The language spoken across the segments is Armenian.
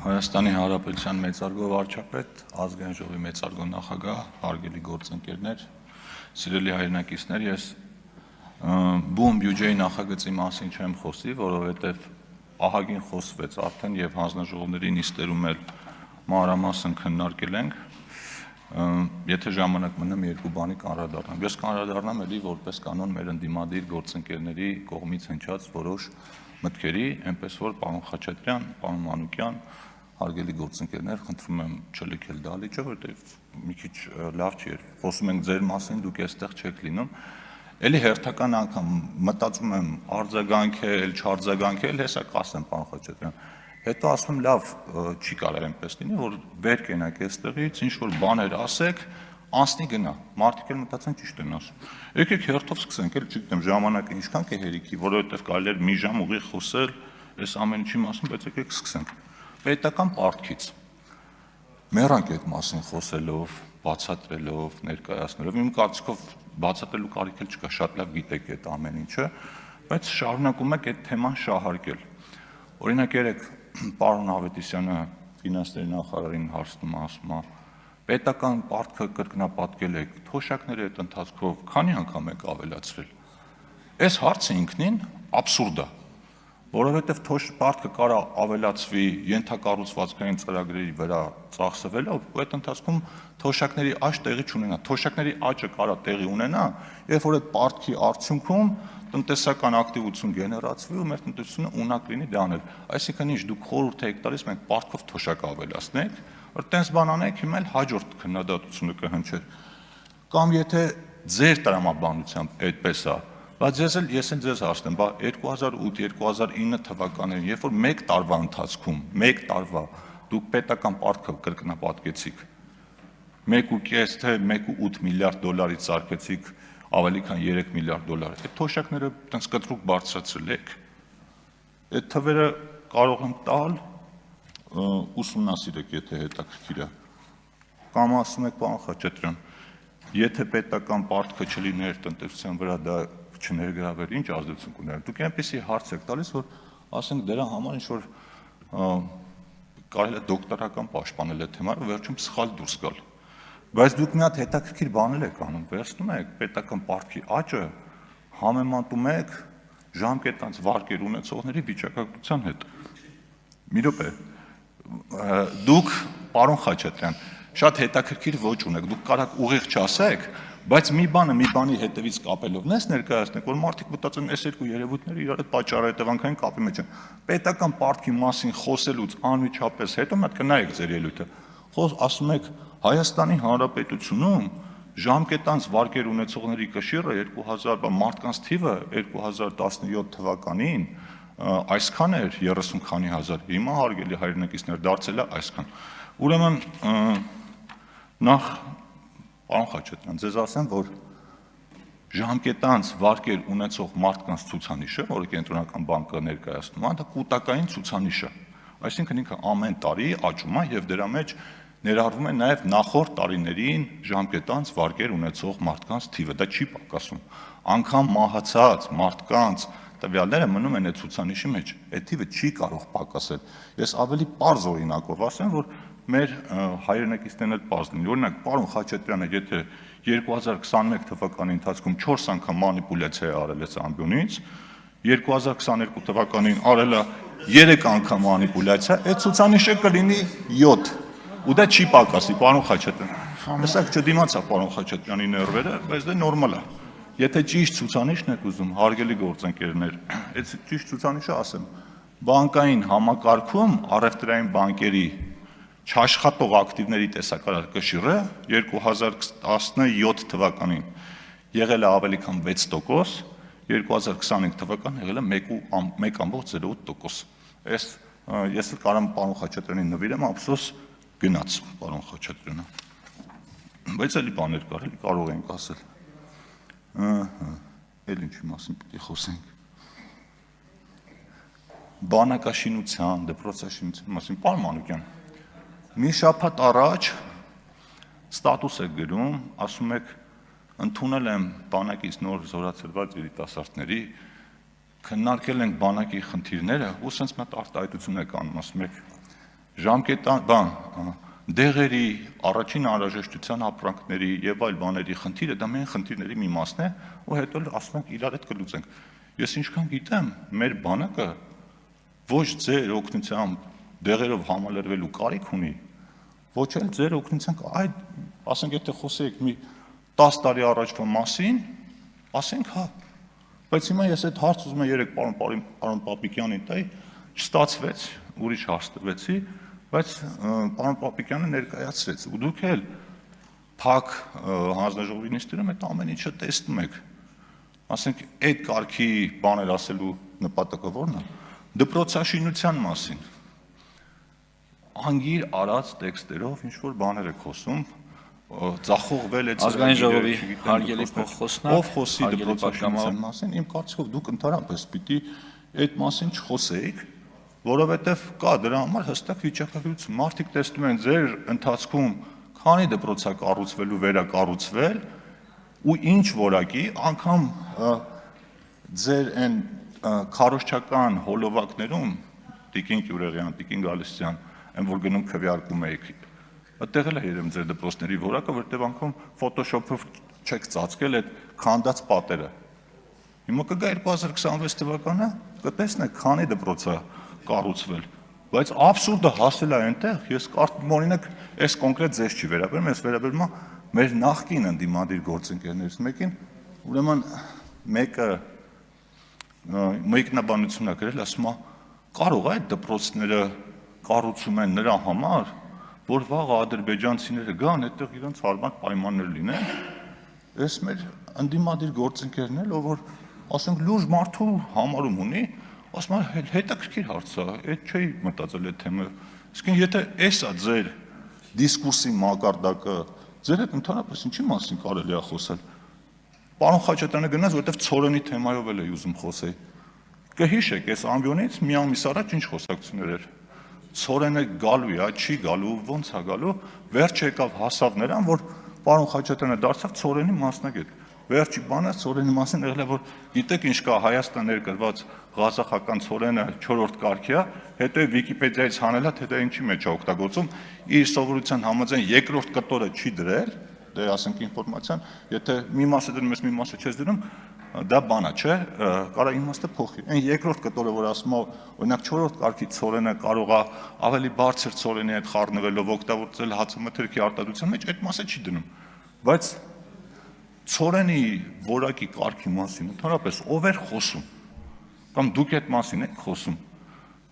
Հայաստանի Հանրապետության մեծարգո վարչապետ, ազգային ժողովի մեծարգո նախագահ, հարգելի գործընկերներ, սիրելի հայրենակիցներ, ես բուն բյուջեի նախագծի մասին չեմ խոսի, որովհետև ահագին խոսվեց արդեն եւ հանձնաժողովների նիստերում էլ մանրամասն քննարկել ենք, եթե ժամանակ մնամ երկու բանի կանրադառնամ։ Ես կանրադառնամ էլի որպես կանոն մեր ընդդիմադիր գործընկերների կողմից հնչած որոշ մտքերի, այնպես որ պարոն Խաչատրյան, պարոն Մանուկյան, հարգելի գործընկերներ, խնդրում եմ չլքել դահլիճը, որտեղ մի քիչ լավ չի, խոսում ենք ձեր մասին, դուք այստեղ չեք լինում։ Էլի հերթական անգամ մտածում եմ արձագանքել, չարձագանքել, հեսա կասեմ, պարոն Խաչատրյան։ Հետո ասում եմ, լավ, չի կարող այնպես լինի, որ վեր կենակ այստեղից, ինչ որ բաներ ասեք, անցնի գնա։ Մարդիկ էլ մտածեն ճիշտ են ասում։ Եկեք հերթով սկսենք, էլ չգիտեմ, ժամանակը ինչքան կհերիքի, որովհետև կարելի է մի ժամ ուղիղ խոսել այս ամեն ինչի մասին, բայց եկեք սկսենք։ Պետական պարտքից մեռանք այդ մասին խոսելով, բացատրելով, ներկայացնելով, իմ կարծիքով բացատրելու կարիք էլ չկա, շատ լավ գիտեք այդ ամեն ինչը, բայց շարունակում եք այդ թեման շահարկել։ Օրինակ երեք պարոն Ավետիսյանը ֆինանսների նախարարին հարցնում ասում է, պետական պարտքը կրկնապատկել եք, թոշակները այդ ընթացքով քանի անգամ եք ավելացրել։ Այս հարցը ինքնին աբսուրդ է, որովհետև պարտքը կարա ավելացվի ենթակառուցվածքային ծրագրերի վրա ծախսվելով, ու այդ ընթացքում թոշակների աճ տեղի չունենա։ Թոշակների աճը կարա տեղի ունենա, երբ որ այդ պարտքի արդյունքում տնտեսական ակտիվություն գեներացվի ու մեր տնտեսությունը ունակ լինի դա անել։ Այսինքն ինչ դուք խորհուրդ եք տալիս, մենք պարտքով թոշակ ավելացնենք, որ տենց բան անենք, հիմա էլ հաջորդ քննադատությունը կհնչեր։ Կամ եթե ձեր տրամաբանությամբ այդպես է, բայց ես էլ ձեզ հարցնեմ, բա 2008-2009 թվականներին, երբ որ մեկ տարվա ընթացքում, մեկ տարվա դուք պետական պարտքը կրկնապատկեցիք, 1.5 թե 1.8 միլիարդ դոլարից սարքեցիք ավելի քան 3 միլիարդ դոլար, այդ թոշակները տենց կտրուկ բարձրացրել եք, այդ թվերը կարող եմ տալ, ուսումնասիրեք, եթե հետաքրքիր է, կամ ասում եք, պարոն Խաչատրյան, եթե պետական պարտքը չլիներ տնտեսության վրա, դա չներգրավեր, ինչ ազդեցություն կուներ։ Դուք այնպեսի հարց եք տալիս, որ ասենք դրա համար ինչ որ կարելի է դոկտորական պաշտպանել այդ թեման, վերջում սխալ դուրս գալ։ Բայց դուք մի հատ հետաքրքիր բանել եք անում, վերցնում եք պետական պարտքի աճը, համեմատում եք ժամկետանց վարկեր ունեցողների վիճակագրության հետ։ Մի րոպե, դուք, պարոն Խաչատրյան, շատ հետաքրքիր ոճ ունեք, դուք կարաք ուղիղ չասեք, բայց մի բանի հետևից կապելով նես ներկայացնեք, որ մարդիկ մտածեն, այս երկու երևույթները իրար հետ պատճառահետևանքային կապի մեջ են։ Պետական պարտքի մասին խոսելուց անմիջապես հետո մատ կնայեք ձեր ելույթը։ Ասում եք Հայաստանի Հանրապետությունում ժամկետանց վարկեր ունեցողների կշիռը 2000 մարդկանց թիվը 2017 թվականին այսքան էր 30 քանի հազար, հիմա հարգելի հայրենակիցներ դարձել է այսքան։ Ուրեմն նախ պարոն Խաչատրյան, ձեզ ասեմ, որ ժամկետանց վարկեր ունեցող մարդկանց ցուցանիշը, որը կենտրոնական բանկը ներկայացնում է, դա կൂട്ടակային ցուցանիշ է։ Այսինքն ինքը ամեն տարի աճում է եւ դրա մեջ ներառվում է նաև նախորդ տարիներին ժամկետանց վարկեր ունեցող մարդկանց թիվը, դա չի պակասում։ Անգամ մահացած մարդկանց տվյալները մնում են այդ ցուցանիշի մեջ, այդ թիվը չի կարող պակասել։ Ես ավելի պարզ օրինակով ասեմ, որ մեր հայրենակիցներն էլ պարզ լինի։ Օրինակ, պարոն Խաչատրյանը, եթե 2021 թվականի ընթացքում 4 անգամ մանիպուլյացիա է արել այս ամբյոնից, 2022 թվականին արել է 3 անգամ մանիպուլյացիա, այդ ցուցանիշը կլինի 7։ Ու դա չի պակասի, պարոն Խաչատրյան։ Հեսակ չդիմացա պարոն Խաչատրյանի ներվերը, բայց դա նորմալ է։ Եթե ճիշտ ցուցանիշն եք ուզում, հարգելի գործընկերներ, այդ ճիշտ ցուցանիշը ասեմ, բանկային համակարգում առևտրային բանկերի չաշխատող ակտիվների տեսակարար կշիռը 2017 թվականին եղել է ավելի քան 6%, 2025 թվականին եղել է 1.08%։ Ես էլ կարամ պարոն Խաչատրյանին նվիրեմ, ափսոս գնաց պարոն Խաչատրյանը։ Բայց էլի բաներ կար, էլի կարող ենք ասել։ Էլ ինչի մասին պիտի խոսենք։ Բանակաշինության, դպրոցաշինության մասին, պարոն Մանուկյան, մի շաբաթ առաջ ստատուս եք գրում, ասում եք, ընդունել եմ բանակից նոր զորացրված երիտասարդների, քննարկել ենք բանակի խնդիրները, ու սենց մի հատ արտահայտություն եք անում, ասում եք, դեղերի, առաջին անհրաժեշտության ապրանքների եւ այլ բաների խնդիրը դա միայն խնդիրների մի մասն է, ու հետո ասում ենք իրար հետ կլուծենք։ Ես ինչքան գիտեմ, մեր բանակը ոչ ձեր օգնությամբ դեղերով համալրվելու կարիք ունի, ոչ էլ ձեր օգնությամբ այդ, ասենք, եթե խոսեիք մի 10 տարի առաջվա մասին, ասենք հա, բայց հիմա ես այդ հարց ուզում եմ երեք պարոն Պապիկյանին տայի, չստացվեց, ուրիշ հարց տվեցի, բայց պարոն Պապիկյանը ներկայացրեց, ու դուք էլ փակ հանձնաժողովի նիստերում այդ ամեն ինչը տեսնում եք, ասենք, այդ կարգի բաներ ասելու նպատակը որն է, դպրոցաշինության մասին, անգիր արած տեքստերով ինչ-որ բաներ եք խոսում, ծախողվել է Ազգային ժողովի հարգելի փոխխոսնակ, ով խոսի դպրոցաշինության մասին, իմ կարծիքով դուք ընդհանրապես պիտի այդ մասին չխոսեիք, որովհետև կա դրա համար հստակ վիճակագրություն։ Մարդիկ տեսնում են ձեր ընթացքում քանի դպրոց է կառուցվել ու վերակառուցվել, ու ինչ որակի, անգամ ձեր այն քարոզչական հոլովակներում, Տիկին Կյուրեղյան, Տիկին Գալստյան, այն որ գնում քվեարկում եք, այդտեղ էլ է երևում ձեր դպրոցների որակը, որտեղ անգամ Photoshop-ով չեք ծածկել այդ քանդած պատերը։ Հիմա կգա 2026 թվականը, կտեսնեք քանի դպրոց է կառուցվել, բայց աբսուրդը հասել է այնտեղ, ես կարծում օրինակ այս կոնկրետ ձեզ չի վերաբերում, ես վերաբերում եմ մեր նախկին ընդդիմադիր գործընկերներից մեկին, ուրեմն մեկը մեկնաբանություն է գրել, ասում է, կարող է այդ դպրոցները կառուցում են նրա համար, որ վաղ ադրբեջանցիները գան, այդտեղ իրենց հարմար պայմաններ լինեն, այս մեր ընդդիմադիր գործընկերն էլ, ով որ ասենք լուրջ մարդու համարում ունի, ասում է հետաքրքիր հարց է, այդ չէի մտածել այդ թեմը, իսկ եթե էս է ձեր դիսկուրսի մակարդակը, ձեր հետ ընդհանրապես ինչի մասին կարելի է խոսել, պարոն Խաչատրյանը գնաց, որովհետև ցորենի թեմայով էլ էի ուզում խոսեի, կհիշեք, այս ամբիոնից մի ամիս առաջ ինչ խոսակցություններ էր, ցորենը գալու է, չի գալու, ոնց է գալու, վերջ եկավ հասավ նրան, որ պարոն Խաչատրյանը դարձավ ցորենի մասնագետ, վերջի բանը ցորենի մասին եղել է, որ գիտեք ինչ կա Հայաստան ներկրված ղազախական ցորենը 4-րդ կարգի է, հետո Վիկիպեդիայից հանել է, թե դա ինչի մեջ է օգտագործում, իր սովորության համաձայն երկրորդ կտորը չի դրել, դե ասենք ինֆորմացիան, եթե մի մասը դնում ես, մի մասը չես դնում, դա բանա, չէ, կարա իմաստը փոխի։ Այն երկրորդ կտորը, որ ասում է, օրինակ 4-րդ կարգի ցորենը կարող է ավելի բարձր ցորենի հետ խառնվելով օգտագործել հացամթերքի արտադրության մեջ, այդ մասը չի դնում։ Բայց ցորենի որակի կարգի մասին ընդհանրապես ով էր խոսում, կամ դուք այդ մասին եք խոսում,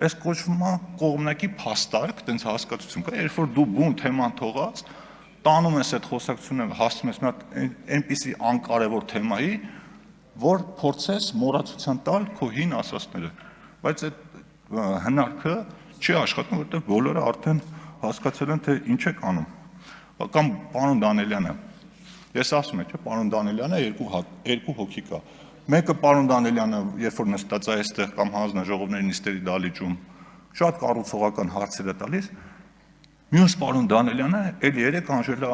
այս կոչվում է կողմնակի փաստարկ, տենց հասկացություն կա, երբ որ դու բուն թեման թողած, տանում ես այդ խոսակցությունը, հասցնում ես մի հատ այնպիսի անկարևոր թեմայի, որ փորձես մոռացության տալ քո հին ասածները, բայց այդ հնարքը չի աշխատում, որովհետև բոլորը արդեն հասկացել են, թե ինչ եք անում, կամ պարոն Դանելյանը, ես ասում եմ, չէ, պարոն Դանելյանը երկու հոգի կա, մեկը պարոն Դանելյանը, երբ որ նստած է այստեղ կամ հանձնաժողովների նիստերի դահլիճում, շատ կառուցողական հարցեր է տալիս, մյուս պարոն Դանելյանը էլ երեք Անժելա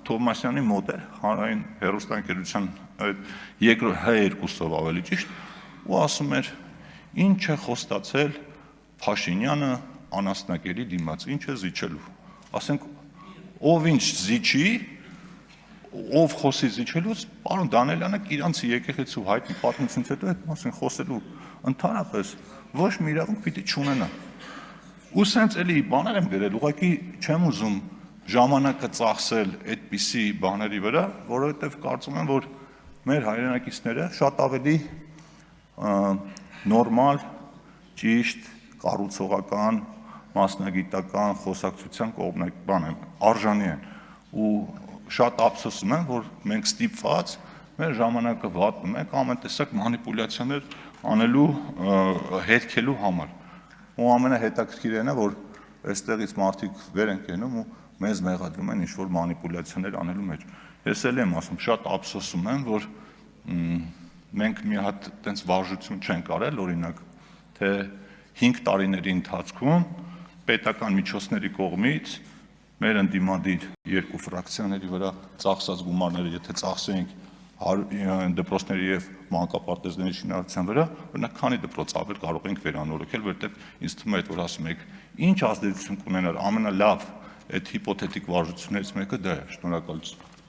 Թովմասյանի մոտ էր, հանրային հեռուստաընկերության H2-ով ավելի ճիշտ, ու ասում էր, ինչ է խոստացել Փաշինյանը անասնակերի դիմաց, ինչ է զիջելու, ասենք, ով ինչ զիջի, ով խոսի զիջելուց, պարոն Դանելյանը իրանցի եկեղեցու հայտնի պատմությունից հետո այդ մասին խոսելու ընդհանրապես ոչ մի իրավունք պիտի չունենա։ Ու սենց էլի բաներ եմ գրել, ուղղակի չեմ ուզում ժամանակը ծախսել այդպիսի բաների վրա, որովհետև կարծում եմ, որ մեր հայրենակիցները շատ ավելի նորմալ, ճիշտ, կառուցողական, մասնագիտական խոսակցության կողմնակի արժանի են ու շատ ափսոսում եմ, որ մենք ստիպված մեր ժամանակը վատնում ենք ամեն տեսակ մանիպուլյացիաներ անելու, հերքելու համար։ Ու ամենահետաքրքիրն է, որ այստեղից մարդիկ վեր են կենում ու մեզ մեղադրում են ինչ-որ մանիպուլյացիաներ անելու մեջ։ Ես էլ եմ ասում, շատ ափսոսում եմ, որ մենք մի հատ տենց վարժություն չենք արել, օրինակ, թե 5 տարիների ընթացքում պետական միջոցների կողմից մեր ընդդիմադիր երկու ֆրակցիաների վրա ծախսած գումարները, եթե ծախսեինք դպրոցների եւ մանկապարտեզների շինարարության վրա, օրինակ քանի դպրոց ավել կարող ենք վերանորոգել, որովհետեւ ինձ թվում է, որ ասում եք, ինչ ազդեցություն կունենար ամենալավ այդ հիպոթետիկ վարժություններից մեկը դա է։ Շնորհակալություն։